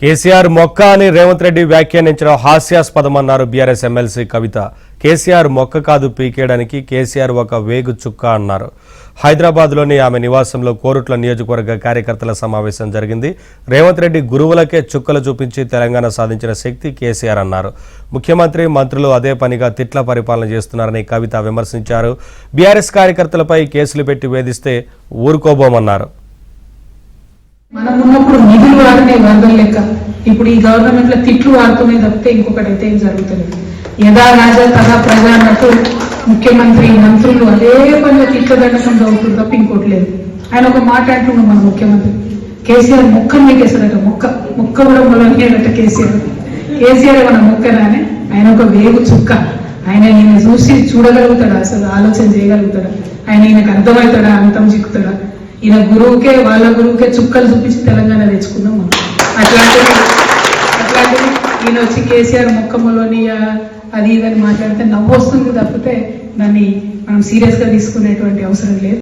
కేసీఆర్ మొక్క అని Revanth Reddy వ్యాఖ్యానించడం హాస్యాస్పదమన్నారు BRS MLC కవిత. కేసీఆర్ మొక్క కాదు పీకేయడానికి, కేసీఆర్ ఒక వేగు చుక్క అన్నారు. హైదరాబాద్లోని ఆమె నివాసంలో కోరుట్ల నియోజకవర్గ కార్యకర్తల సమావేశం జరిగింది. రేవంత్ రెడ్డి గురువులకే చుక్కలు చూపించి తెలంగాణ సాధించిన శక్తి కేసీఆర్ అన్నారు. ముఖ్యమంత్రి, మంత్రులు అదే పనిగా తిట్ల పరిపాలన చేస్తున్నారని కవిత విమర్శించారు. బీఆర్ఎస్ కార్యకర్తలపై కేసులు పెట్టి వేధిస్తే ఊరుకోబోమన్నారు. మనం ఉన్నప్పుడు నిధులు వాడినే వరదలు లెక్క ఇప్పుడు ఈ గవర్నమెంట్ లో తిట్లు వాడుతూనే తప్పితే ఇంకొకటి అయితే ఏం జరుగుతుంది. యథా రాజా తథా ప్రజ అన్నట్టు ముఖ్యమంత్రి, మంత్రులు అదే పనిగా తిట్ల దండకం అవుతుంది తప్ప ఇంకోటి లేదు. ఆయన ఒక మాట అంటున్నాడు మన ముఖ్యమంత్రి, కేసీఆర్ మొక్క మీకేసాడట, మొక్క కూడా మొదలయ్యాడట కేసీఆర్ మన మొక్కనానే. ఆయన ఒక వేగు చుక్క. ఆయన ఈయన చూసి చూడగలుగుతాడా, అసలు ఆలోచన చేయగలుగుతాడా, ఆయన ఈయనకు అర్థమవుతాడా, అంతం చిక్కుతాడా? ఈయన గురువుకే, వాళ్ళ గురువుకే చుక్కలు చూపించి తెలంగాణ తెచ్చుకుందాం మనం. అట్లాంటిది ఈయన వచ్చి కేసీఆర్ మొక్కములోని అది ఇదని మాట్లాడితే నవ్వు వస్తుంది తప్పితే దాన్ని మనం సీరియస్గా తీసుకునేటువంటి అవసరం లేదు.